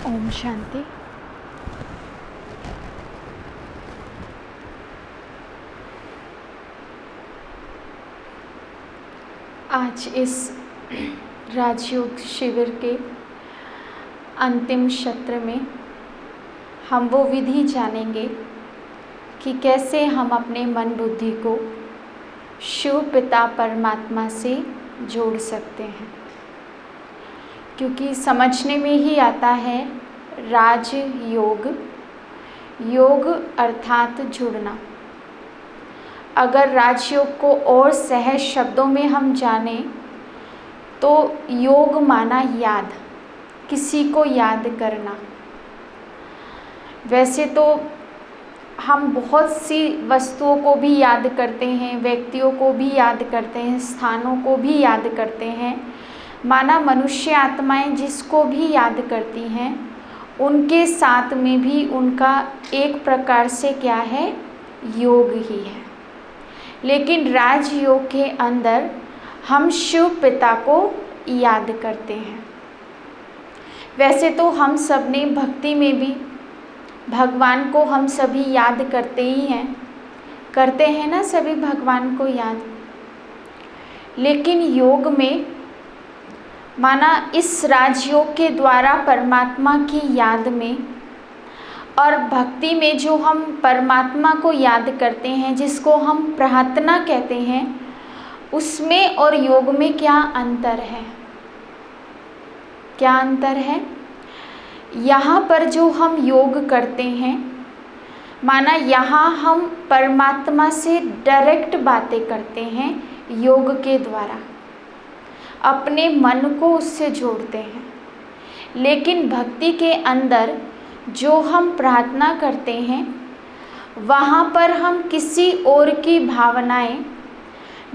ओम शांति। आज इस राजयोग शिविर के अंतिम सत्र में हम वो विधि जानेंगे कि कैसे हम अपने मन बुद्धि को शिव पिता परमात्मा से जोड़ सकते हैं, क्योंकि समझने में ही आता है राजयोग, योग अर्थात जुड़ना। अगर राजयोग को और सहज शब्दों में हम जाने तो योग माना याद, किसी को याद करना। वैसे तो हम बहुत सी वस्तुओं को भी याद करते हैं, व्यक्तियों को भी याद करते हैं, स्थानों को भी याद करते हैं। माना मनुष्य आत्माएं जिसको भी याद करती हैं, उनके साथ में भी उनका एक प्रकार से क्या है, योग ही है। लेकिन राजयोग के अंदर हम शिव पिता को याद करते हैं। वैसे तो हम सब ने भक्ति में भी भगवान को हम सभी याद करते ही हैं, करते हैं ना सभी भगवान को याद। लेकिन योग में माना इस राजयोग के द्वारा परमात्मा की याद में और भक्ति में जो हम परमात्मा को याद करते हैं, जिसको हम प्रार्थना कहते हैं, उसमें और योग में क्या अंतर है? क्या अंतर है? यहाँ पर जो हम योग करते हैं, माना यहाँ हम परमात्मा से डायरेक्ट बातें करते हैं योग के द्वारा, अपने मन को उससे जोड़ते हैं। लेकिन भक्ति के अंदर जो हम प्रार्थना करते हैं, वहाँ पर हम किसी और की भावनाएं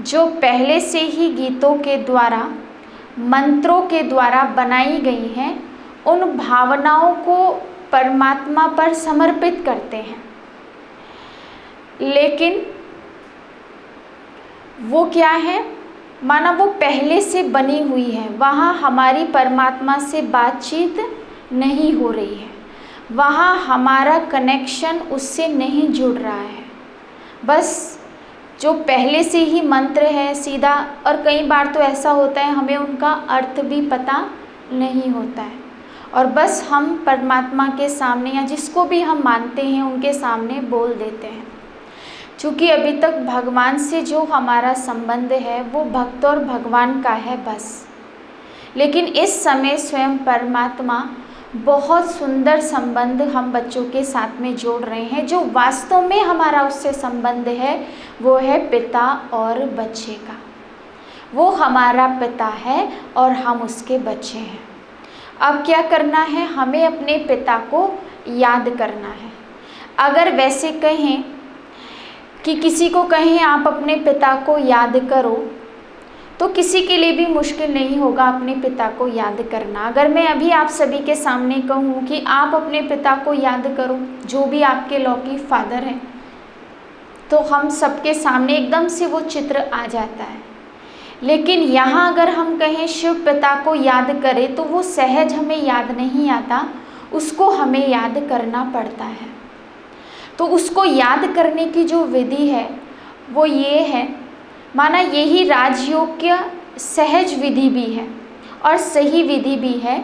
जो पहले से ही गीतों के द्वारा, मंत्रों के द्वारा बनाई गई हैं, उन भावनाओं को परमात्मा पर समर्पित करते हैं। लेकिन वो क्या है, माना वो पहले से बनी हुई है, वहाँ हमारी परमात्मा से बातचीत नहीं हो रही है, वहाँ हमारा कनेक्शन उससे नहीं जुड़ रहा है। बस जो पहले से ही मंत्र है सीधा, और कई बार तो ऐसा होता है हमें उनका अर्थ भी पता नहीं होता है, और बस हम परमात्मा के सामने या जिसको भी हम मानते हैं उनके सामने बोल देते हैं। क्योंकि अभी तक भगवान से जो हमारा संबंध है वो भक्त और भगवान का है बस। लेकिन इस समय स्वयं परमात्मा बहुत सुंदर संबंध हम बच्चों के साथ में जोड़ रहे हैं। जो वास्तव में हमारा उससे संबंध है वो है पिता और बच्चे का। वो हमारा पिता है और हम उसके बच्चे हैं। अब क्या करना है, हमें अपने पिता को याद करना है। अगर वैसे कहें कि किसी को कहें आप अपने पिता को याद करो, तो किसी के लिए भी मुश्किल नहीं होगा अपने पिता को याद करना। अगर मैं अभी आप सभी के सामने कहूँ कि आप अपने पिता को याद करो, जो भी आपके लौकिक फादर हैं, तो हम सबके सामने एकदम से वो चित्र आ जाता है। लेकिन यहाँ अगर हम कहें शिव पिता को याद करें, तो वो सहज हमें याद नहीं आता, उसको हमें याद करना पड़ता है। तो उसको याद करने की जो विधि है वो ये है, माना यही राजयोग की सहज विधि भी है और सही विधि भी है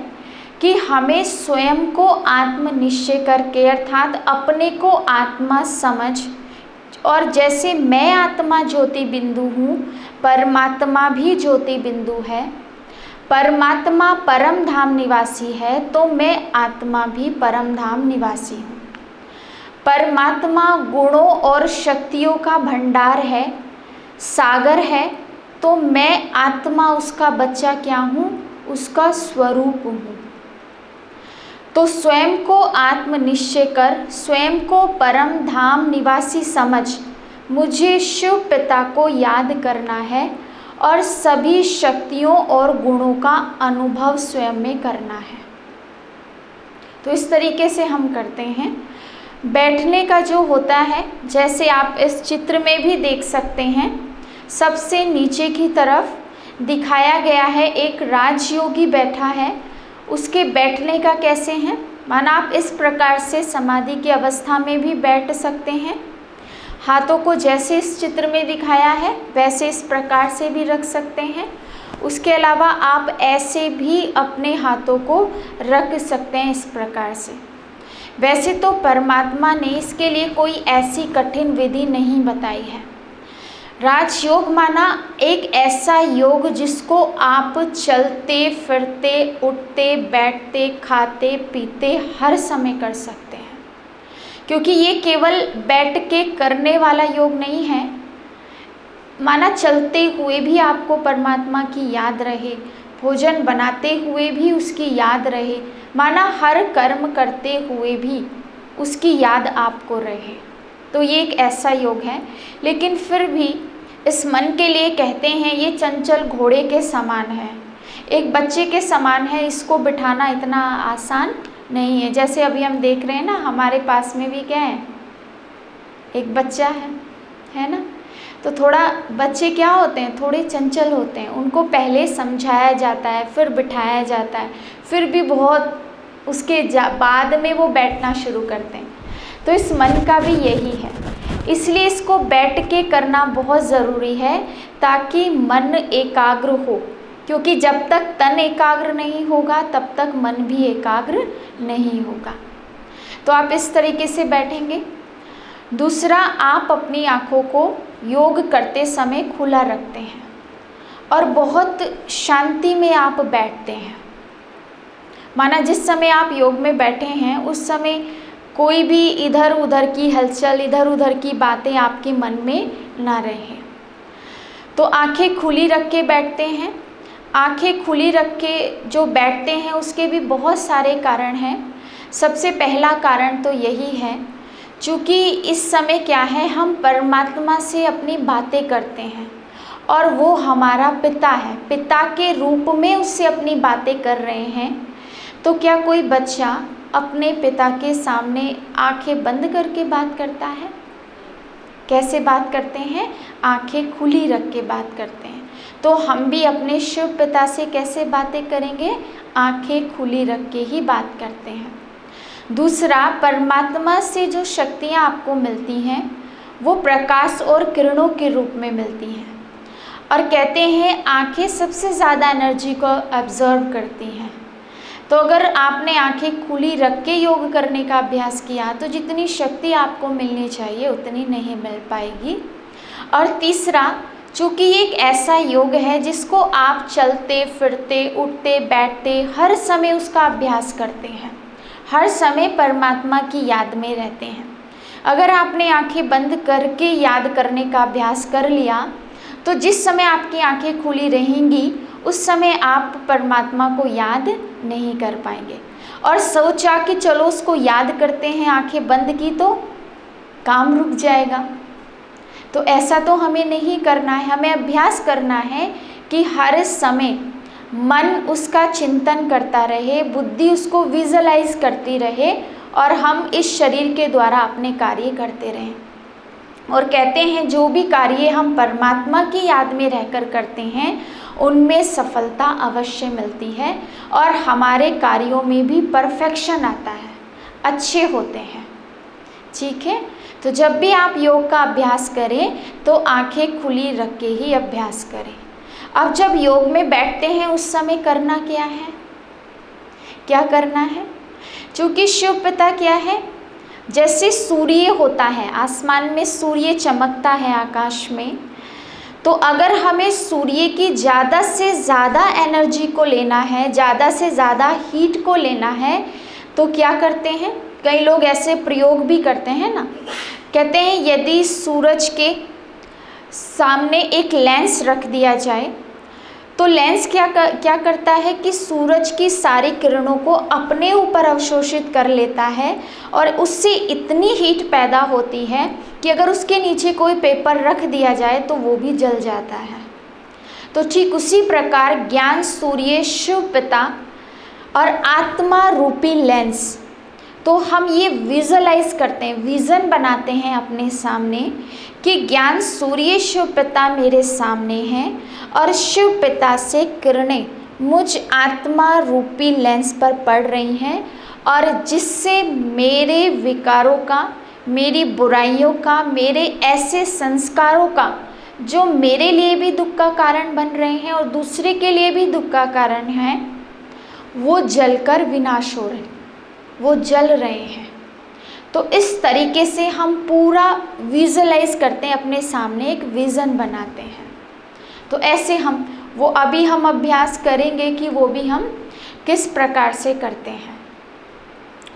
कि हमें स्वयं को आत्मनिश्चय करके, अर्थात अपने को आत्मा समझ, और जैसे मैं आत्मा ज्योति बिंदु हूँ, परमात्मा भी ज्योति बिंदु है, परमात्मा परम धाम निवासी है, तो मैं आत्मा भी परम धाम निवासी हूँ। परमात्मा गुणों और शक्तियों का भंडार है, सागर है, तो मैं आत्मा उसका बच्चा क्या हूँ, उसका स्वरूप हूँ। तो स्वयं को आत्मनिश्चय कर, स्वयं को परम धाम निवासी समझ, मुझे शिव पिता को याद करना है और सभी शक्तियों और गुणों का अनुभव स्वयं में करना है। तो इस तरीके से हम करते हैं। बैठने का जो होता है, जैसे आप इस चित्र में भी देख सकते हैं, सबसे नीचे की तरफ दिखाया गया है एक राजयोगी बैठा है। उसके बैठने का कैसे हैं, माना आप इस प्रकार से समाधि की अवस्था में भी बैठ सकते हैं। हाथों को जैसे इस चित्र में दिखाया है वैसे इस प्रकार से भी रख सकते हैं। उसके अलावा आप ऐसे भी अपने हाथों को रख सकते हैं इस प्रकार से। वैसे तो परमात्मा ने इसके लिए कोई ऐसी कठिन विधि नहीं बताई है। राजयोग माना एक ऐसा योग जिसको आप चलते फिरते, उठते बैठते, खाते पीते हर समय कर सकते हैं, क्योंकि ये केवल बैठ के करने वाला योग नहीं है। माना चलते हुए भी आपको परमात्मा की याद रहे, भोजन बनाते हुए भी उसकी याद रहे, माना हर कर्म करते हुए भी उसकी याद आपको रहे, तो ये एक ऐसा योग है। लेकिन फिर भी इस मन के लिए कहते हैं ये चंचल घोड़े के समान है, एक बच्चे के समान है, इसको बिठाना इतना आसान नहीं है। जैसे अभी हम देख रहे हैं ना, हमारे पास में भी क्या है, एक बच्चा है ना। तो थोड़ा बच्चे क्या होते हैं, थोड़े चंचल होते हैं, उनको पहले समझाया जाता है, फिर बिठाया जाता है, फिर भी बहुत उसके बाद में वो बैठना शुरू करते हैं। तो इस मन का भी यही है, इसलिए इसको बैठ के करना बहुत ज़रूरी है ताकि मन एकाग्र हो, क्योंकि जब तक तन एकाग्र नहीं होगा तब तक मन भी एकाग्र नहीं होगा। तो आप इस तरीके से बैठेंगे। दूसरा, आप अपनी आँखों को योग करते समय खुला रखते हैं और बहुत शांति में आप बैठते हैं। माना जिस समय आप योग में बैठे हैं उस समय कोई भी इधर उधर की हलचल, इधर उधर की बातें आपके मन में ना रहे। तो आंखें खुली रख के बैठते हैं। आंखें खुली रख के जो बैठते हैं उसके भी बहुत सारे कारण हैं। सबसे पहला कारण तो यही है, चूँकि इस समय क्या है, हम परमात्मा से अपनी बातें करते हैं और वो हमारा पिता है, पिता के रूप में उससे अपनी बातें कर रहे हैं। तो क्या कोई बच्चा अपने पिता के सामने आंखें बंद करके बात करता है? कैसे बात करते हैं? आंखें खुली रख के बात करते हैं। तो हम भी अपने शिव पिता से कैसे बातें करेंगे? आंखें खुली रख के ही बात करते हैं। दूसरा, परमात्मा से जो शक्तियाँ आपको मिलती हैं वो प्रकाश और किरणों के रूप में मिलती हैं, और कहते हैं आंखें सबसे ज़्यादा एनर्जी को एब्जॉर्व करती हैं। तो अगर आपने आंखें खुली रख के योग करने का अभ्यास किया तो जितनी शक्ति आपको मिलनी चाहिए उतनी नहीं मिल पाएगी। और तीसरा, चूँकि एक ऐसा योग है जिसको आप चलते फिरते, उठते बैठते हर समय उसका अभ्यास करते हैं, हर समय परमात्मा की याद में रहते हैं। अगर आपने आंखें बंद करके याद करने का अभ्यास कर लिया तो जिस समय आपकी आंखें खुली रहेंगी उस समय आप परमात्मा को याद नहीं कर पाएंगे। और सोचा कि चलो उसको याद करते हैं, आंखें बंद की तो काम रुक जाएगा। तो ऐसा तो हमें नहीं करना है। हमें अभ्यास करना है कि हर समय मन उसका चिंतन करता रहे, बुद्धि उसको विजुअलाइज करती रहे और हम इस शरीर के द्वारा अपने कार्य करते रहें। और कहते हैं जो भी कार्य हम परमात्मा की याद में रहकर करते हैं उनमें सफलता अवश्य मिलती है और हमारे कार्यों में भी परफेक्शन आता है, अच्छे होते हैं। ठीक है, तो जब भी आप योग का अभ्यास करें तो आंखें खुली रख के ही अभ्यास करें। अब जब योग में बैठते हैं उस समय करना क्या है? क्या करना है? क्योंकि शिव पिता क्या है, जैसे सूर्य होता है, आसमान में सूर्य चमकता है आकाश में, तो अगर हमें सूर्य की ज़्यादा से ज़्यादा एनर्जी को लेना है, ज़्यादा से ज़्यादा हीट को लेना है, तो क्या करते हैं? कई लोग ऐसे प्रयोग भी करते हैं ना, कहते हैं यदि सूरज के सामने एक लेंस रख दिया जाए तो लेंस क्या करता है कि सूरज की सारी किरणों को अपने ऊपर अवशोषित कर लेता है और उससे इतनी हीट पैदा होती है कि अगर उसके नीचे कोई पेपर रख दिया जाए तो वो भी जल जाता है। तो ठीक उसी प्रकार ज्ञान सूर्य शिव पिता और आत्मा रूपी लेंस, तो हम ये विजुअलाइज करते हैं, विज़न बनाते हैं अपने सामने कि ज्ञान सूर्य शिव पिता मेरे सामने हैं और शिव पिता से किरणें मुझ आत्मा रूपी लेंस पर पड़ रही हैं और जिससे मेरे विकारों का, मेरी बुराइयों का, मेरे ऐसे संस्कारों का जो मेरे लिए भी दुख का कारण बन रहे हैं और दूसरे के लिए भी दुख का कारण हैं, वो जलकर विनाश हो रहे, वो जल रहे हैं। तो इस तरीके से हम पूरा विजुअलाइज करते हैं, अपने सामने एक विज़न बनाते हैं। तो ऐसे हम अभ्यास करेंगे कि वो भी हम किस प्रकार से करते हैं।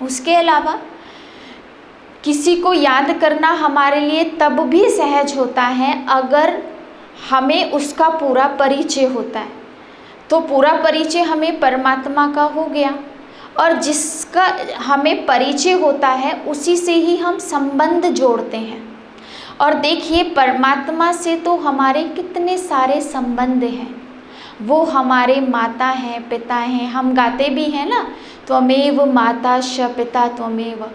उसके अलावा किसी को याद करना हमारे लिए तब भी सहज होता है अगर हमें उसका पूरा परिचय होता है। तो पूरा परिचय हमें परमात्मा का हो गया, और जिसका हमें परिचय होता है उसी से ही हम संबंध जोड़ते हैं। और देखिए, परमात्मा से तो हमारे कितने सारे संबंध हैं। वो हमारे माता हैं, पिता हैं। हम गाते भी हैं ना, त्वमेव माता श पिता त्वमेव,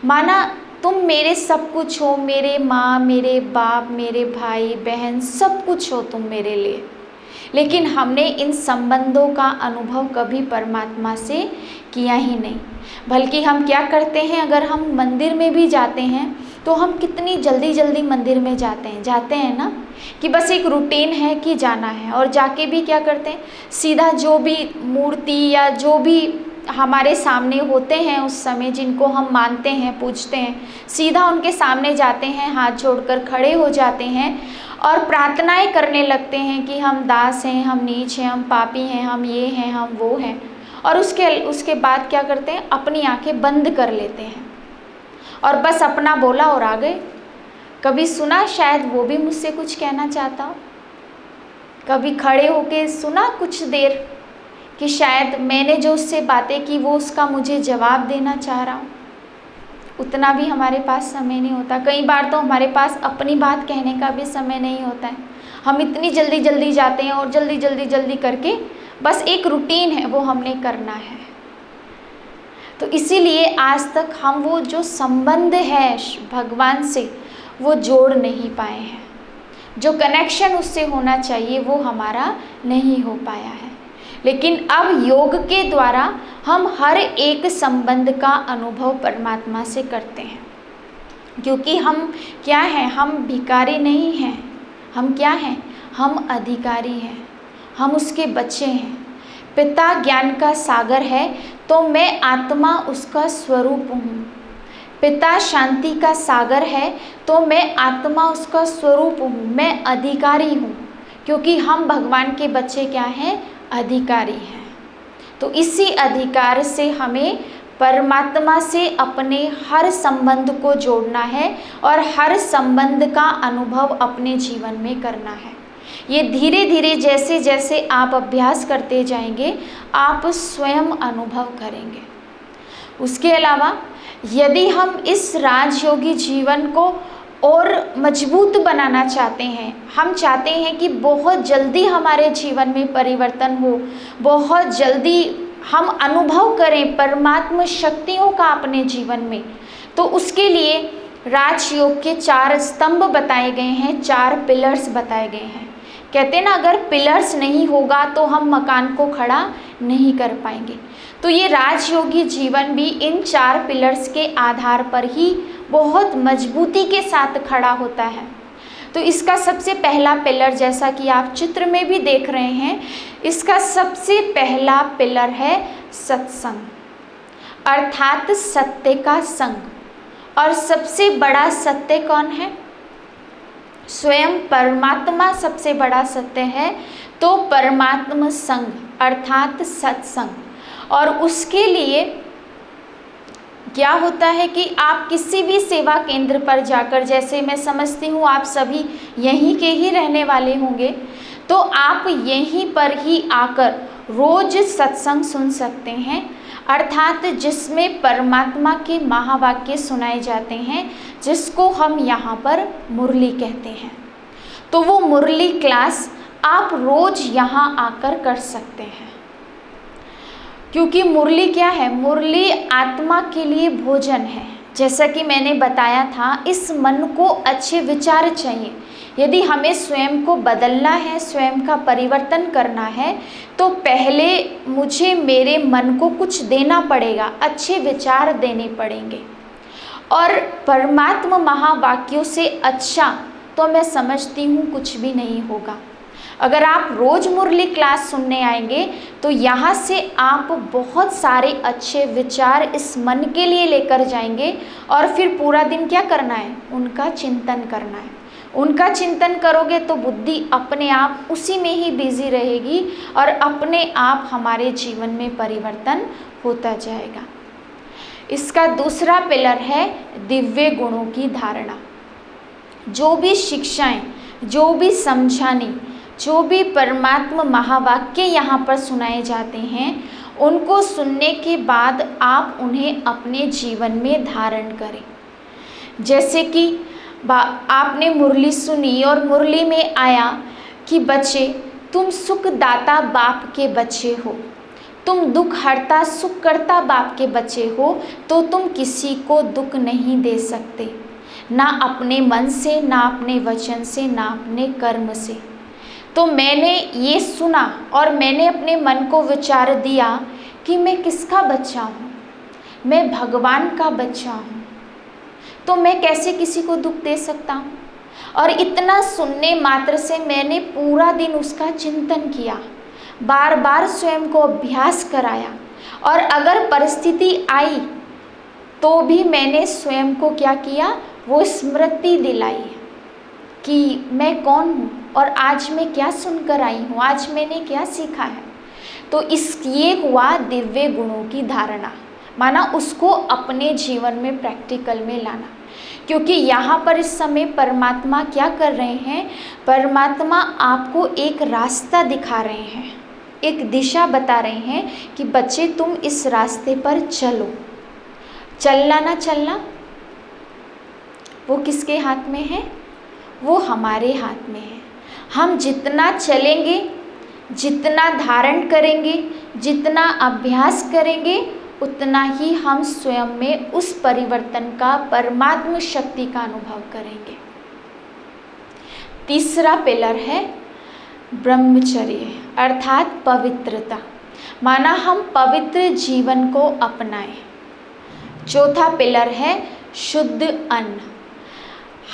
माना तुम मेरे सब कुछ हो, मेरे माँ, मेरे बाप, मेरे भाई बहन, सब कुछ हो तुम मेरे लिए। लेकिन हमने इन संबंधों का अनुभव कभी परमात्मा से किया ही नहीं। बल्कि हम क्या करते हैं, अगर हम मंदिर में भी जाते हैं तो हम कितनी जल्दी जल्दी मंदिर में जाते हैं ना, कि बस एक रूटीन है कि जाना है, और जाके भी क्या करते हैं, सीधा जो भी मूर्ति या जो भी हमारे सामने होते हैं उस समय, जिनको हम मानते हैं, पूजते हैं, सीधा उनके सामने जाते हैं, हाथ जोड़कर खड़े हो जाते हैं और प्रार्थनाएं करने लगते हैं कि हम दास हैं, हम नीच हैं, हम पापी हैं, हम ये हैं, हम वो हैं। और उसके बाद क्या करते हैं, अपनी आंखें बंद कर लेते हैं और बस अपना बोला और आ गए। कभी सुना शायद वो भी मुझसे कुछ कहना चाहता हो? कभी खड़े होके सुना कुछ देर कि शायद मैंने जो उससे बातें की वो उसका मुझे जवाब देना चाह रहा हूँ? उतना भी हमारे पास समय नहीं होता। कई बार तो हमारे पास अपनी बात कहने का भी समय नहीं होता है। हम इतनी जल्दी जल्दी जाते हैं और जल्दी करके बस एक रूटीन है, वो हमने करना है। तो इसीलिए आज तक हम वो जो संबंध है भगवान से वो जोड़ नहीं पाए हैं। जो कनेक्शन उससे होना चाहिए वो हमारा नहीं हो पाया है। लेकिन अब योग के द्वारा हम हर एक संबंध का अनुभव परमात्मा से करते हैं, क्योंकि हम क्या हैं, हम भिखारी नहीं हैं। हम क्या हैं, हम अधिकारी हैं, हम उसके बच्चे हैं। पिता ज्ञान का सागर है तो मैं आत्मा उसका स्वरूप हूँ। पिता शांति का सागर है तो मैं आत्मा उसका स्वरूप हूँ, मैं अधिकारी हूँ, क्योंकि हम भगवान के बच्चे क्या हैं, अधिकारी हैं। तो इसी अधिकार से हमें परमात्मा से अपने हर संबंध को जोड़ना है और हर संबंध का अनुभव अपने जीवन में करना है। ये धीरे धीरे जैसे जैसे आप अभ्यास करते जाएंगे आप स्वयं अनुभव करेंगे। उसके अलावा यदि हम इस राजयोगी जीवन को और मजबूत बनाना चाहते हैं, हम चाहते हैं कि बहुत जल्दी हमारे जीवन में परिवर्तन हो, बहुत जल्दी हम अनुभव करें परमात्मा शक्तियों का अपने जीवन में, तो उसके लिए राजयोग के 4 स्तंभ बताए गए हैं, 4 पिलर्स बताए गए हैं। कहते हैं ना, अगर पिलर्स नहीं होगा तो हम मकान को खड़ा नहीं कर पाएंगे। तो ये राजयोगी जीवन भी इन 4 पिलर्स के आधार पर ही बहुत मजबूती के साथ खड़ा होता है। तो इसका सबसे पहला पिलर, जैसा कि आप चित्र में भी देख रहे हैं, इसका सबसे पहला पिलर है सत्संग, अर्थात सत्य का संग। और सबसे बड़ा सत्य कौन है? स्वयं परमात्मा सबसे बड़ा सत्य है। तो परमात्मा संग अर्थात सत्संग। और उसके लिए क्या होता है कि आप किसी भी सेवा केंद्र पर जाकर, जैसे मैं समझती हूँ आप सभी यहीं के ही रहने वाले होंगे, तो आप यहीं पर ही आकर रोज सत्संग सुन सकते हैं, अर्थात जिसमें परमात्मा के महावाक्य सुनाए जाते हैं, जिसको हम यहाँ पर मुरली कहते हैं। तो वो मुरली क्लास आप रोज यहाँ आकर कर सकते हैं, क्योंकि मुरली क्या है? मुरली आत्मा के लिए भोजन है। जैसा कि मैंने बताया था, इस मन को अच्छे विचार चाहिए, यदि हमें स्वयं को बदलना है, स्वयं का परिवर्तन करना है, तो पहले मुझे मेरे मन को कुछ देना पड़ेगा, अच्छे विचार देने पड़ेंगे। और परमात्मा महावाक्यों से अच्छा तो मैं समझती हूँ कुछ भी नहीं होगा। अगर आप रोज़ मुरली क्लास सुनने आएंगे तो यहाँ से आप बहुत सारे अच्छे विचार इस मन के लिए लेकर जाएंगे और फिर पूरा दिन क्या करना है, उनका चिंतन करना है। उनका चिंतन करोगे तो बुद्धि अपने आप उसी में ही बिजी रहेगी और अपने आप हमारे जीवन में परिवर्तन होता जाएगा। इसका दूसरा पिलर है दिव्य गुणों की धारणा। जो भी शिक्षाएं, जो भी समझाने, जो भी परमात्मा महावाक्य यहाँ पर सुनाए जाते हैं, उनको सुनने के बाद आप उन्हें अपने जीवन में धारण करें। जैसे कि आपने मुरली सुनी और मुरली में आया कि बच्चे तुम सुखदाता बाप के बच्चे हो, तुम दुख हरता सुख करता बाप के बच्चे हो, तो तुम किसी को दुख नहीं दे सकते, ना अपने मन से, ना अपने वचन से, ना अपने कर्म से। तो मैंने ये सुना और मैंने अपने मन को विचार दिया कि मैं किसका बच्चा हूँ, मैं भगवान का बच्चा हूँ, तो मैं कैसे किसी को दुख दे सकता हूँ। और इतना सुनने मात्र से मैंने पूरा दिन उसका चिंतन किया, बार बार स्वयं को अभ्यास कराया, और अगर परिस्थिति आई तो भी मैंने स्वयं को क्या किया, वो स्मृति दिलाई कि मैं कौन हूँ और आज मैं क्या सुनकर आई हूँ, आज मैंने क्या सीखा है। तो ये हुआ दिव्य गुणों की धारणा, माना उसको अपने जीवन में प्रैक्टिकल में लाना। क्योंकि यहाँ पर इस समय परमात्मा क्या कर रहे हैं, परमात्मा आपको एक रास्ता दिखा रहे हैं, एक दिशा बता रहे हैं कि बच्चे तुम इस रास्ते पर चलो। चलना ना चलना वो किसके हाथ में है, वो हमारे हाथ में है। हम जितना चलेंगे, जितना धारण करेंगे, जितना अभ्यास करेंगे, उतना ही हम स्वयं में उस परिवर्तन का, परमात्म शक्ति का अनुभव करेंगे। तीसरा पिलर है ब्रह्मचर्य अर्थात पवित्रता, माना हम पवित्र जीवन को अपनाएं। चौथा पिलर है शुद्ध अन्न।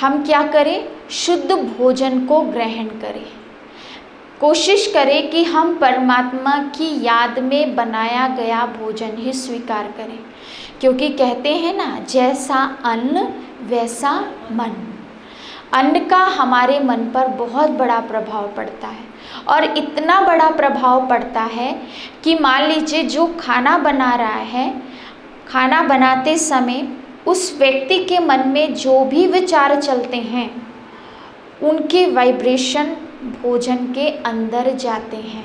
हम क्या करें, शुद्ध भोजन को ग्रहण करें। कोशिश करें कि हम परमात्मा की याद में बनाया गया भोजन ही स्वीकार करें, क्योंकि कहते हैं ना, जैसा अन्न वैसा मन। अन्न का हमारे मन पर बहुत बड़ा प्रभाव पड़ता है, और इतना बड़ा प्रभाव पड़ता है कि मान लीजिए जो खाना बना रहा है, खाना बनाते समय उस व्यक्ति के मन में जो भी विचार चलते हैं, उनके वाइब्रेशन भोजन के अंदर जाते हैं,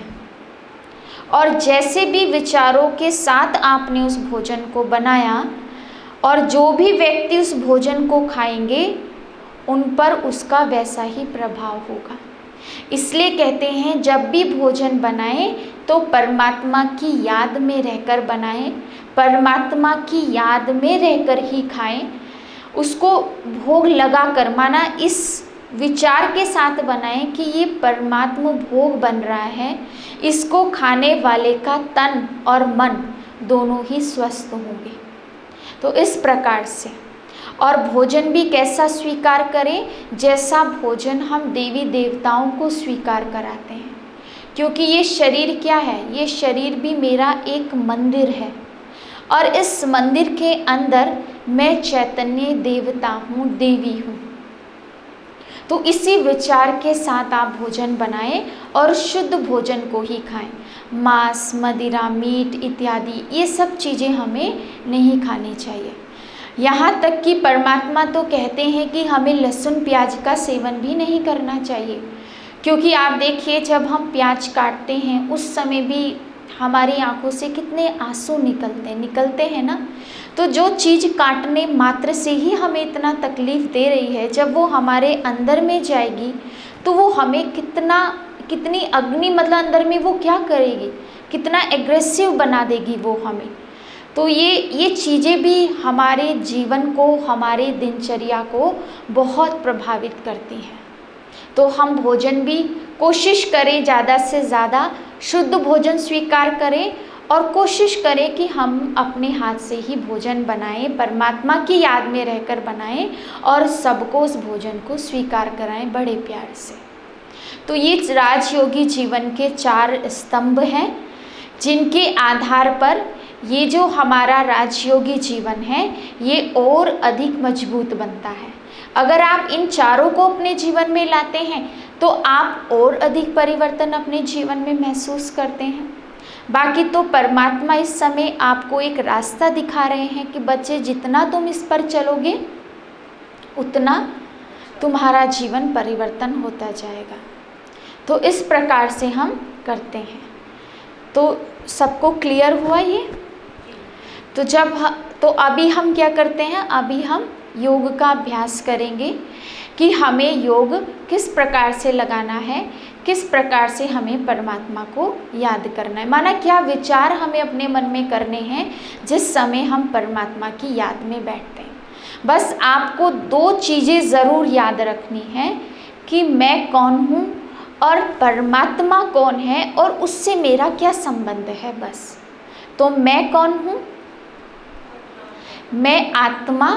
और जैसे भी विचारों के साथ आपने उस भोजन को बनाया, और जो भी व्यक्ति उस भोजन को खाएंगे उन पर उसका वैसा ही प्रभाव होगा। इसलिए कहते हैं जब भी भोजन बनाएं तो परमात्मा की याद में रहकर बनाएं, परमात्मा की याद में रहकर ही खाएं। उसको भोग लगाकर, माना इस विचार के साथ बनाएं कि ये परमात्मा भोग बन रहा है, इसको खाने वाले का तन और मन दोनों ही स्वस्थ होंगे। तो इस प्रकार से, और भोजन भी कैसा स्वीकार करें, जैसा भोजन हम देवी देवताओं को स्वीकार कराते हैं। क्योंकि ये शरीर क्या है, ये शरीर भी मेरा एक मंदिर है, और इस मंदिर के अंदर मैं चैतन्य देवता हूँ, देवी हूँ। तो इसी विचार के साथ आप भोजन बनाएं और शुद्ध भोजन को ही खाएं। मांस, मदिरा, मीट इत्यादि ये सब चीज़ें हमें नहीं खानी चाहिए। यहाँ तक कि परमात्मा तो कहते हैं कि हमें लहसुन प्याज का सेवन भी नहीं करना चाहिए, क्योंकि आप देखिए जब हम प्याज काटते हैं उस समय भी हमारी आंखों से कितने आंसू निकलते हैं ना। तो जो चीज़ काटने मात्र से ही हमें इतना तकलीफ़ दे रही है, जब वो हमारे अंदर में जाएगी तो वो हमें कितनी अग्नि, मतलब अंदर में वो क्या करेगी, कितना एग्रेसिव बना देगी वो हमें। तो ये चीज़ें भी हमारे जीवन को, हमारे दिनचर्या को बहुत प्रभावित करती हैं। तो हम भोजन भी कोशिश करें ज़्यादा से ज़्यादा शुद्ध भोजन स्वीकार करें और कोशिश करें कि हम अपने हाथ से ही भोजन बनाएं, परमात्मा की याद में रहकर बनाएं और सबको उस भोजन को स्वीकार कराएं बड़े प्यार से। तो ये राजयोगी जीवन के 4 स्तंभ हैं जिनके आधार पर ये जो हमारा राजयोगी जीवन है ये और अधिक मजबूत बनता है। अगर आप इन चारों को अपने जीवन में लाते हैं तो आप और अधिक परिवर्तन अपने जीवन में महसूस करते हैं। बाकी तो परमात्मा इस समय आपको एक रास्ता दिखा रहे हैं कि बच्चे जितना तुम इस पर चलोगे उतना तुम्हारा जीवन परिवर्तन होता जाएगा। तो इस प्रकार से हम करते हैं। तो सबको क्लियर हुआ ये? तो अभी हम क्या करते हैं, अभी हम योग का अभ्यास करेंगे कि हमें योग किस प्रकार से लगाना है, किस प्रकार से हमें परमात्मा को याद करना है, माना क्या विचार हमें अपने मन में करने हैं जिस समय हम परमात्मा की याद में बैठते हैं। बस आपको 2 चीज़ें ज़रूर याद रखनी है कि मैं कौन हूँ और परमात्मा कौन है और उससे मेरा क्या संबंध है। बस तो मैं कौन हूँ? मैं आत्मा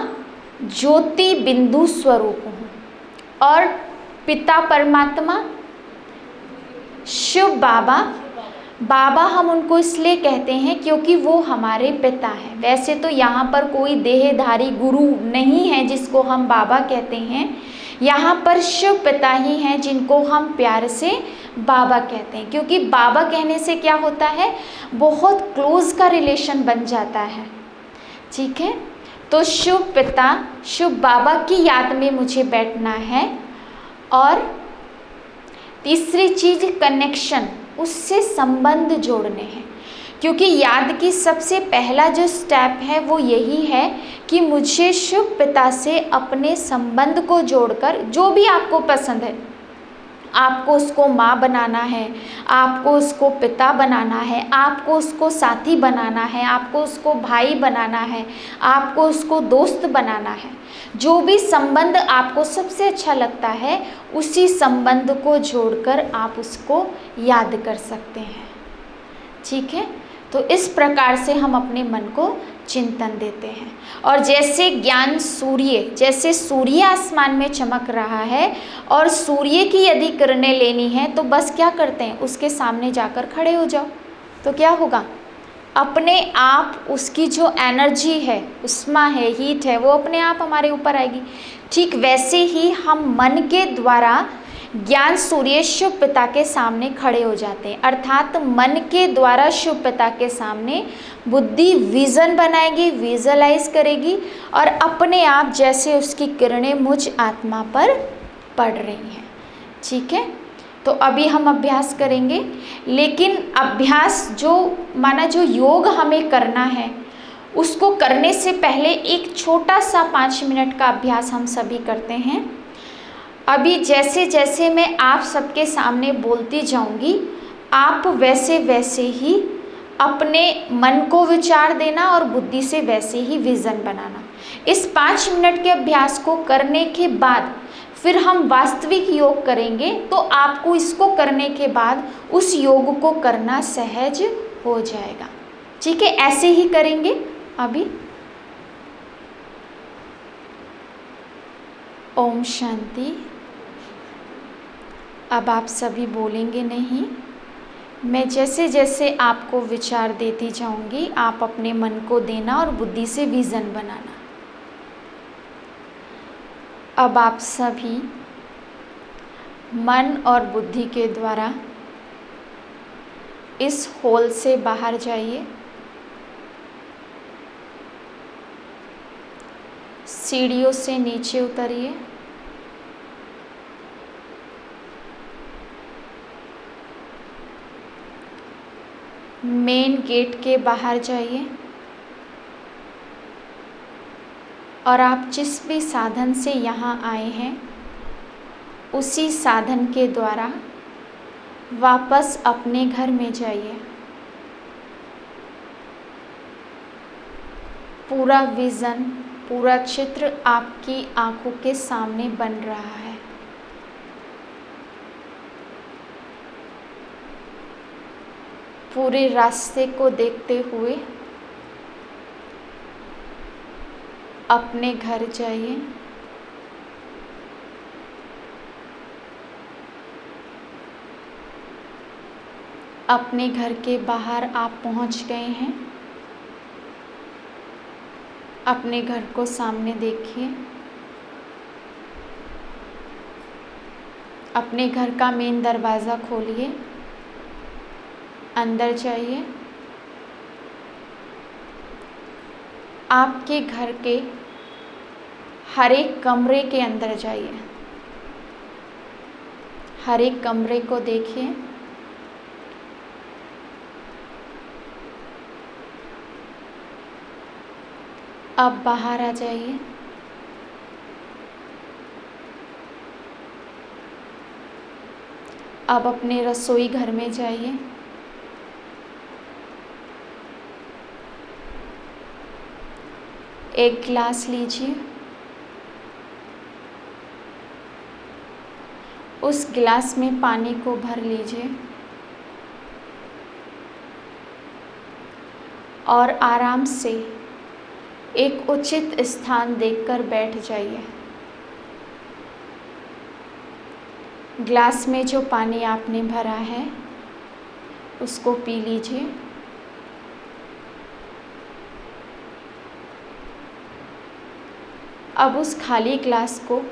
ज्योति बिंदु स्वरूप हूँ और पिता परमात्मा शिव बाबा। बाबा हम उनको इसलिए कहते हैं क्योंकि वो हमारे पिता हैं। वैसे तो यहाँ पर कोई देहधारी गुरु नहीं है जिसको हम बाबा कहते हैं, यहाँ पर शिव पिता ही हैं जिनको हम प्यार से बाबा कहते हैं। क्योंकि बाबा कहने से क्या होता है, बहुत क्लोज का रिलेशन बन जाता है। ठीक है, तो शिव पिता शिव बाबा की याद में मुझे बैठना है। और तीसरी चीज़ कनेक्शन, उससे संबंध जोड़ने हैं। क्योंकि याद की सबसे पहला जो स्टेप है वो यही है कि मुझे शिव पिता से अपने संबंध को जोड़कर, जो भी आपको पसंद है, आपको उसको माँ बनाना है, आपको उसको पिता बनाना है, आपको उसको साथी बनाना है, आपको उसको भाई बनाना है, आपको उसको दोस्त बनाना है। जो भी संबंध आपको सबसे अच्छा लगता है उसी संबंध को जोड़कर आप उसको याद कर सकते हैं। ठीक है, तो इस प्रकार से हम अपने मन को चिंतन देते हैं। और जैसे ज्ञान सूर्य, जैसे सूर्य आसमान में चमक रहा है और सूर्य की यदि किरणें लेनी है तो बस क्या करते हैं, उसके सामने जाकर खड़े हो जाओ तो क्या होगा, अपने आप उसकी जो एनर्जी है, उष्मा है, हीट है, वो अपने आप हमारे ऊपर आएगी। ठीक वैसे ही हम मन के द्वारा ज्ञान सूर्य शिव पिता के सामने खड़े हो जाते हैं। अर्थात मन के द्वारा शिव पिता के सामने बुद्धि विज़न बनाएगी, विजुअलाइज करेगी और अपने आप जैसे उसकी किरणें मुझ आत्मा पर पड़ रही हैं। ठीक है, तो अभी हम अभ्यास करेंगे। लेकिन अभ्यास जो योग हमें करना है उसको करने से पहले एक छोटा सा 5 मिनट का अभ्यास हम सभी करते हैं। अभी जैसे जैसे मैं आप सबके सामने बोलती जाऊंगी, आप वैसे वैसे ही अपने मन को विचार देना और बुद्धि से वैसे ही विज़न बनाना। इस 5 मिनट के अभ्यास को करने के बाद फिर हम वास्तविक योग करेंगे, तो आपको इसको करने के बाद उस योग को करना सहज हो जाएगा। ठीक है, ऐसे ही करेंगे अभी। ओम शांति। अब आप सभी बोलेंगे नहीं, मैं जैसे जैसे आपको विचार देती जाऊंगी आप अपने मन को देना और बुद्धि से विज़न बनाना। अब आप सभी मन और बुद्धि के द्वारा इस हॉल से बाहर जाइए। सीढ़ियों से नीचे उतरिए। मेन गेट के बाहर जाइए और आप जिस भी साधन से यहाँ आए हैं उसी साधन के द्वारा वापस अपने घर में जाइए। पूरा विज़न, पूरा चित्र आपकी आंखों के सामने बन रहा है। पूरे रास्ते को देखते हुए अपने घर जाइए। अपने घर के बाहर आप पहुंच गए हैं। अपने घर को सामने देखिए। अपने घर का मेन दरवाज़ा खोलिए, अंदर जाइए। आपके घर के हर एक कमरे के अंदर जाइए। हर एक कमरे को देखिए। अब बाहर आ जाइए। अब अपने रसोई घर में जाइए। एक गिलास लीजिए। उस गिलास में पानी को भर लीजिए और आराम से एक उचित स्थान देखकर बैठ जाइए। ग्लास में जो पानी आपने भरा है उसको पी लीजिए। अब उस खाली ग्लास को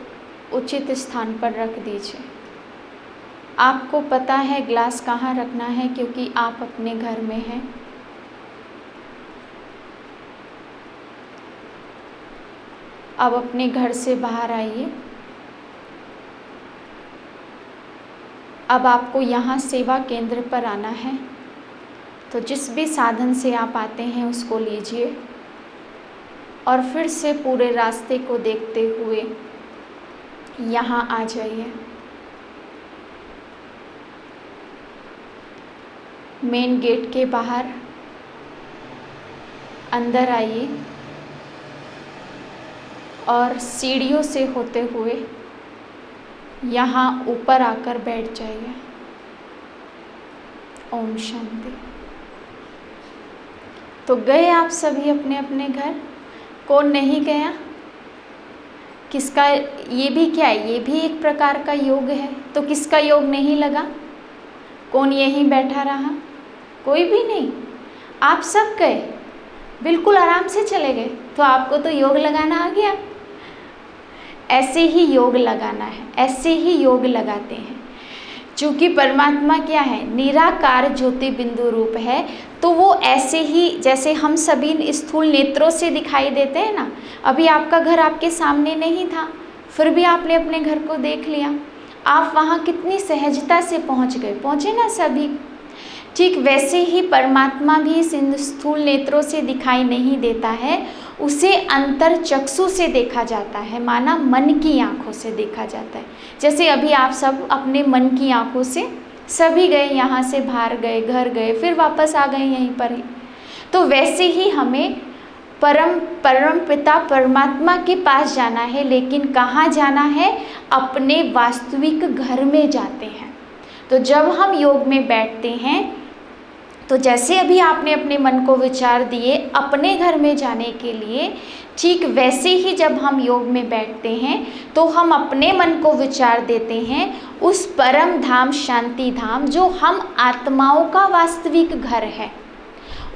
उचित स्थान पर रख दीजिए। आपको पता है ग्लास कहाँ रखना है, क्योंकि आप अपने घर में हैं। अब अपने घर से बाहर आइए। अब आपको यहाँ सेवा केंद्र पर आना है, तो जिस भी साधन से आप आते हैं उसको लीजिए और फिर से पूरे रास्ते को देखते हुए यहाँ आ जाइए। मेन गेट के बाहर अंदर आइए और सीढ़ियों से होते हुए यहाँ ऊपर आकर बैठ जाइए। ओम शांति। तो गए आप सभी अपने अपने घर। कौन नहीं गया? किसका ये भी क्या है, ये भी एक प्रकार का योग है, तो किसका योग नहीं लगा? कौन यहीं बैठा रहा? कोई भी नहीं। आप सब गए, बिल्कुल आराम से चले गए, तो आपको तो योग लगाना आ गया। ऐसे ही योग लगाना है, ऐसे ही योग लगाते हैं। चूँकि परमात्मा क्या है, निराकार ज्योति बिंदु रूप है, तो वो ऐसे ही जैसे हम सभी स्थूल नेत्रों से दिखाई देते हैं ना। अभी आपका घर आपके सामने नहीं था, फिर भी आपने अपने घर को देख लिया। आप वहाँ कितनी सहजता से पहुँच गए, पहुँचे ना सभी। ठीक वैसे ही परमात्मा भी इस स्थूल नेत्रों से दिखाई नहीं देता है, उसे अंतर चक्षु से देखा जाता है, माना मन की आँखों से देखा जाता है। जैसे अभी आप सब अपने मन की आँखों से सभी गए, यहाँ से बाहर गए, घर गए, फिर वापस आ गए यहीं पर ही। तो वैसे ही हमें परम पिता परमात्मा के पास जाना है, लेकिन कहाँ जाना है? अपने वास्तविक घर में जाते हैं। तो जब हम योग में बैठते हैं, तो जैसे अभी आपने अपने मन को विचार दिए अपने घर में जाने के लिए, ठीक वैसे ही जब हम योग में बैठते हैं तो हम अपने मन को विचार देते हैं उस परम धाम, शांति धाम, जो हम आत्माओं का वास्तविक घर है,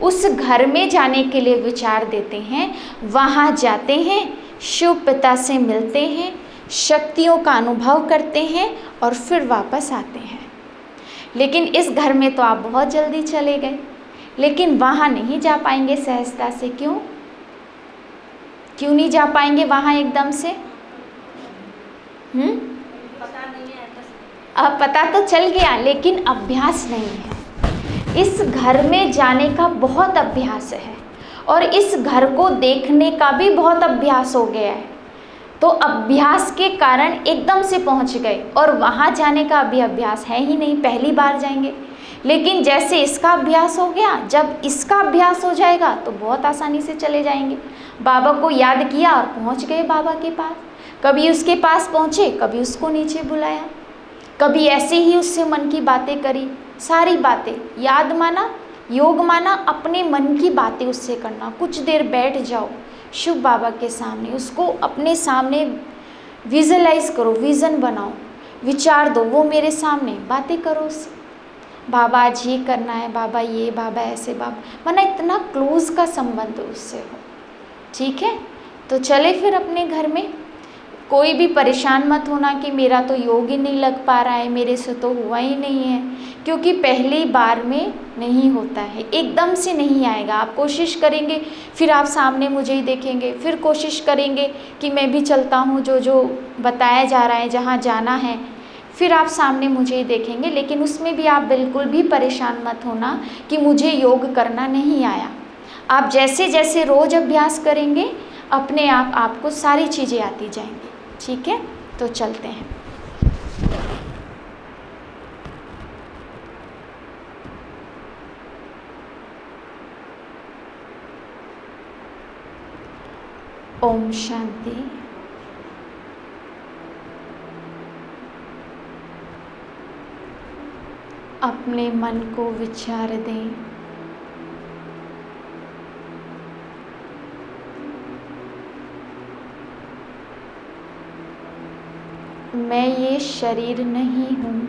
उस घर में जाने के लिए विचार देते हैं। वहाँ जाते हैं, शिव पिता से मिलते हैं, शक्तियों का अनुभव करते हैं और फिर वापस आते हैं। लेकिन इस घर में तो आप बहुत जल्दी चले गए, लेकिन वहाँ नहीं जा पाएंगे सहजता से। क्यों नहीं जा पाएंगे वहाँ एकदम से? पता नहीं है। अब पता तो चल गया, लेकिन अभ्यास नहीं है। इस घर में जाने का बहुत अभ्यास है और इस घर को देखने का भी बहुत अभ्यास हो गया है। तो अभ्यास के कारण एकदम से पहुंच गए, और वहाँ जाने का अभी अभ्यास है ही नहीं, पहली बार जाएंगे। लेकिन जैसे इसका अभ्यास हो गया, जब इसका अभ्यास हो जाएगा तो बहुत आसानी से चले जाएंगे। बाबा को याद किया और पहुंच गए बाबा के पास। कभी उसके पास पहुँचे, कभी उसको नीचे बुलाया, कभी ऐसे ही उससे मन की बातें करी, सारी बातें याद माना, योग माना अपने मन की बातें उससे करना। कुछ देर बैठ जाओ शिव बाबा के सामने, उसको अपने सामने विजुअलाइज करो, विज़न बनाओ, विचार दो, वो मेरे सामने बातें करो उससे। बाबा आज ये करना है, बाबा ये, बाबा ऐसे, बाबा माना इतना क्लोज का संबंध उससे हो। ठीक है, तो चले फिर अपने घर में। कोई भी परेशान मत होना कि मेरा तो योग ही नहीं लग पा रहा है, मेरे से तो हुआ ही नहीं है, क्योंकि पहली बार में नहीं होता है, एकदम से नहीं आएगा। आप कोशिश करेंगे, फिर आप सामने मुझे ही देखेंगे, फिर कोशिश करेंगे कि मैं भी चलता हूँ जो जो बताया जा रहा है, जहाँ जाना है, फिर आप सामने मुझे ही देखेंगे। लेकिन उसमें भी आप बिल्कुल भी परेशान मत होना कि मुझे योग करना नहीं आया। आप जैसे जैसे रोज़ अभ्यास करेंगे, अपने आप आपको सारी चीज़ें आती जाएंगी। ठीक है, तो चलते हैं। ओम शांति। अपने मन को विचार दें, मैं ये शरीर नहीं हूँ,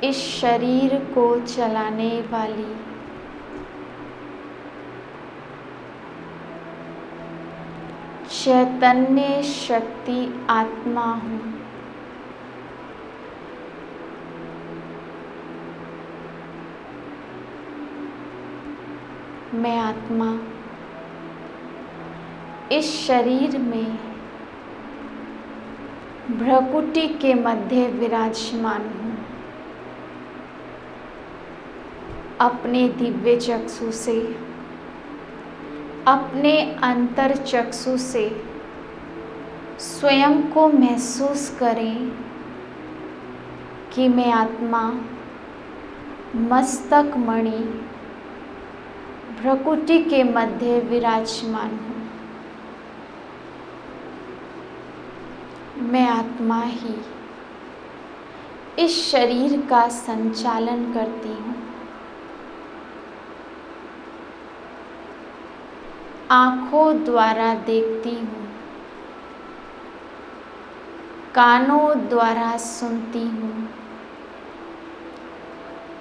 इस शरीर को चलाने वाली चैतन्य शक्ति आत्मा हूँ। मैं आत्मा इस शरीर में भ्रकुटी के मध्य विराजमान हूँ। अपने दिव्य चक्षु से, अपने अंतर चक्षु से स्वयं को महसूस करें कि मैं आत्मा मस्तक मणि भ्रकुटी के मध्य विराजमान हूँ। मैं आत्मा ही इस शरीर का संचालन करती हूँ। आँखों द्वारा देखती हूँ, कानों द्वारा सुनती हूँ,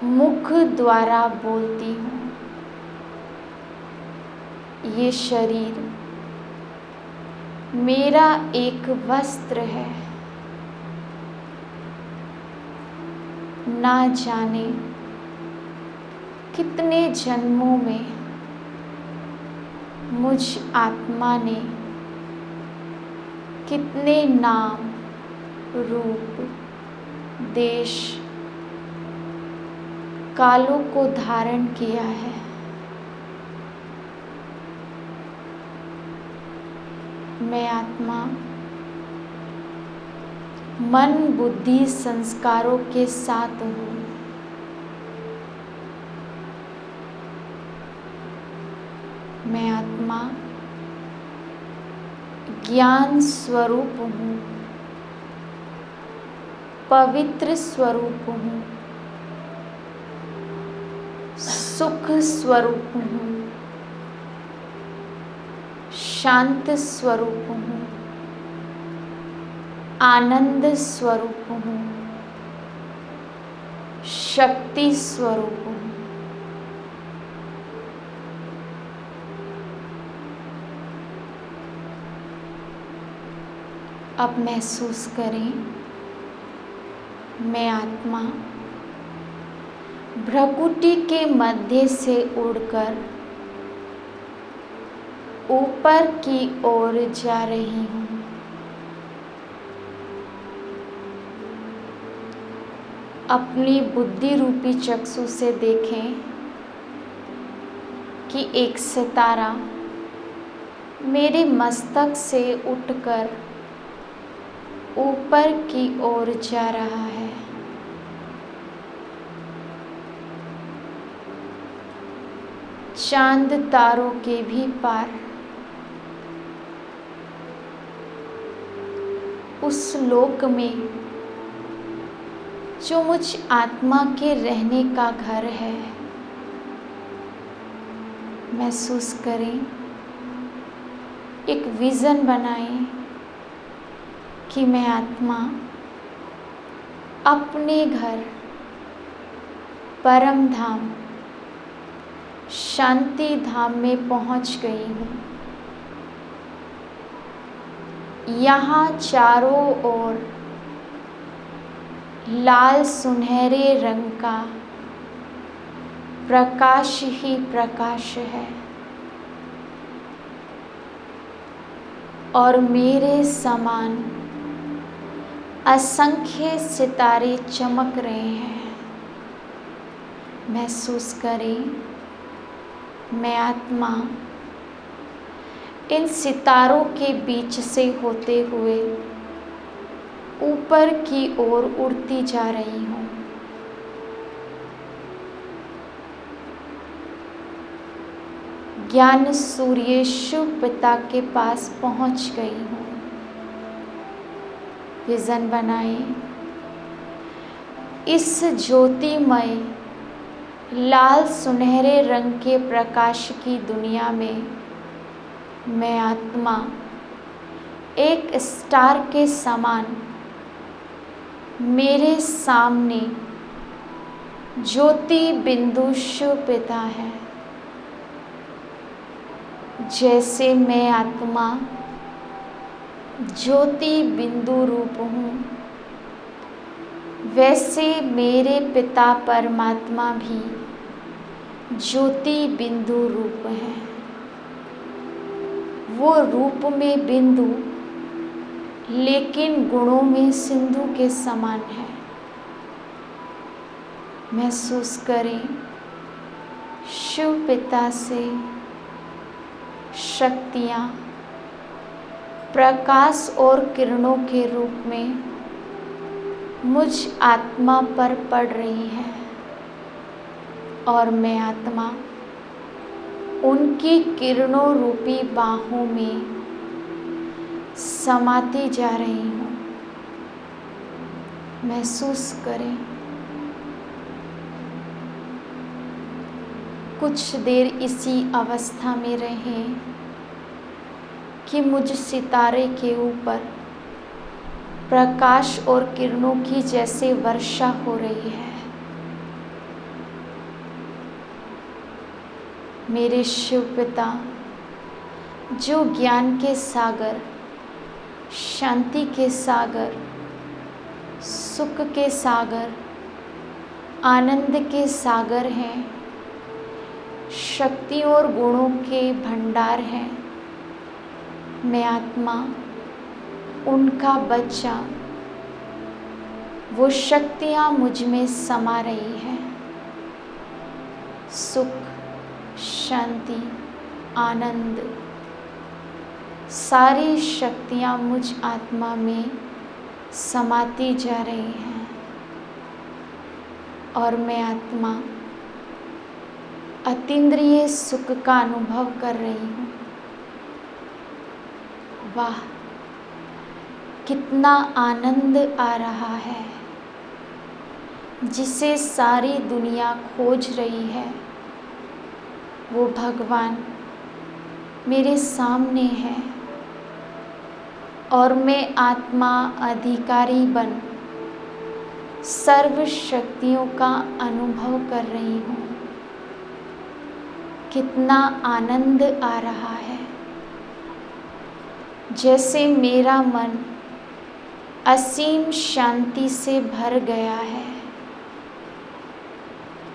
मुख द्वारा बोलती हूँ। ये शरीर मेरा एक वस्त्र है। ना जाने कितने जन्मों में मुझ आत्मा ने कितने नाम, रूप, देश, कालों को धारण किया है। मैं आत्मा मन, बुद्धि, संस्कारों के साथ हूँ। मैं आत्मा ज्ञान स्वरूप हूँ, पवित्र स्वरूप हूँ, सुख स्वरूप हूँ, शांत स्वरूप हूँ, आनंद स्वरूप हूँ, शक्ति स्वरूप हूँ। अब महसूस करें, मैं आत्मा भ्रकुटी के मध्य से उड़कर ऊपर की ओर जा रही हूँ। अपनी बुद्धि रूपी चक्षु से देखें कि एक सितारा मेरे मस्तक से उठकर ऊपर की ओर जा रहा है। चांद तारों के भी पार उस लोक में जो मुझ आत्मा के रहने का घर है, महसूस करें। एक विज़न बनाएं कि मैं आत्मा अपने घर परम धाम शांति धाम में पहुंच गई हूँ। यहाँ चारों ओर लाल सुनहरे रंग का प्रकाश ही प्रकाश है और मेरे समान असंख्य सितारे चमक रहे हैं। महसूस करें, मैं आत्मा इन सितारों के बीच से होते हुए ऊपर की ओर उड़ती जा रही हूँ। ज्ञान सूर्य शिव पिता के पास पहुँच गई हूँ। विज़न बनाएं, इस ज्योतिमय लाल सुनहरे रंग के प्रकाश की दुनिया में मैं आत्मा एक स्टार के समान मेरे सामने ज्योति बिंदु शिव पिता है। जैसे मैं आत्मा ज्योति बिंदु रूप हूँ, वैसे मेरे पिता परमात्मा भी ज्योति बिंदु रूप है। वो रूप में बिंदु लेकिन गुणों में सिंधु के समान है। महसूस करें, शिव पिता से शक्तियाँ प्रकाश और किरणों के रूप में मुझ आत्मा पर पड़ रही है और मैं आत्मा उनकी किरणों रूपी बाहों में समाती जा रही हूँ। महसूस करें, कुछ देर इसी अवस्था में रहें कि मुझ सितारे के ऊपर प्रकाश और किरणों की जैसे वर्षा हो रही है। मेरे शिव पिता जो ज्ञान के सागर, शांति के सागर, सुख के सागर, आनंद के सागर हैं, शक्ति और गुणों के भंडार हैं। मैं आत्मा उनका बच्चा, वो शक्तियाँ मुझ में समा रही हैं। सुख, शांति, आनंद, सारी शक्तियाँ मुझ आत्मा में समाती जा रही हैं और मैं आत्मा अतीन्द्रिय सुख का अनुभव कर रही हूँ। वाह, कितना आनंद आ रहा है, जिसे सारी दुनिया खोज रही है। वो भगवान मेरे सामने है और मैं आत्मा अधिकारी बन सर्व शक्तियों का अनुभव कर रही हूँ। कितना आनंद आ रहा है, जैसे मेरा मन असीम शांति से भर गया है।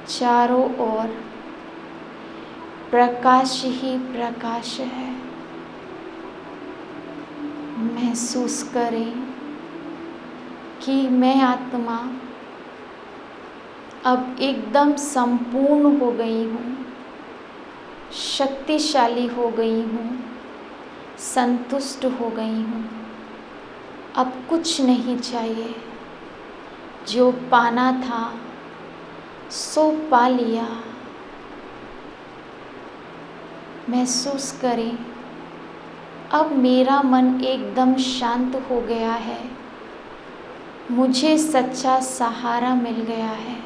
चारों ओर प्रकाश ही प्रकाश है। महसूस करें कि मैं आत्मा अब एकदम संपूर्ण हो गई हूँ, शक्तिशाली हो गई हूँ, संतुष्ट हो गई हूँ। अब कुछ नहीं चाहिए, जो पाना था सो पा लिया। महसूस करें, अब मेरा मन एकदम शांत हो गया है मुझे सच्चा सहारा मिल गया है।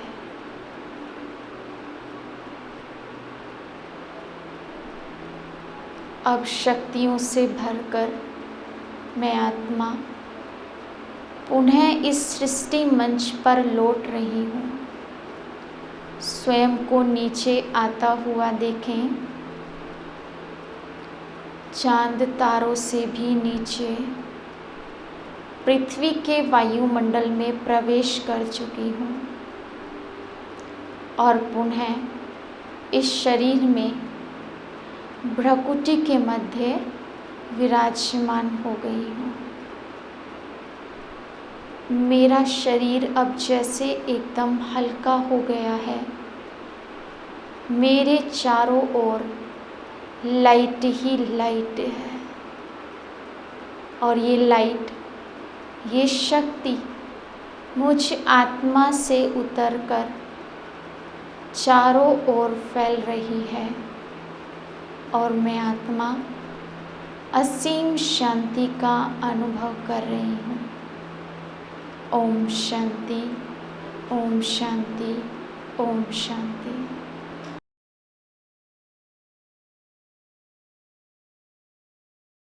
अब शक्तियों से भरकर मैं आत्मा पुनः इस सृष्टि मंच पर लौट रही हूँ। स्वयं को नीचे आता हुआ देखें, चांद तारों से भी नीचे पृथ्वी के वायुमंडल में प्रवेश कर चुकी हूँ और पुनः इस शरीर में भ्रकुटी के मध्य विराजमान हो गई हूँ। मेरा शरीर अब जैसे एकदम हल्का हो गया है। मेरे चारों ओर लाइट ही लाइट है और ये लाइट, ये शक्ति मुझ आत्मा से उतरकर चारों ओर फैल रही है और मैं आत्मा असीम शांति का अनुभव कर रही हूँ। ओम शांति, ओम शांति, ओम शांति।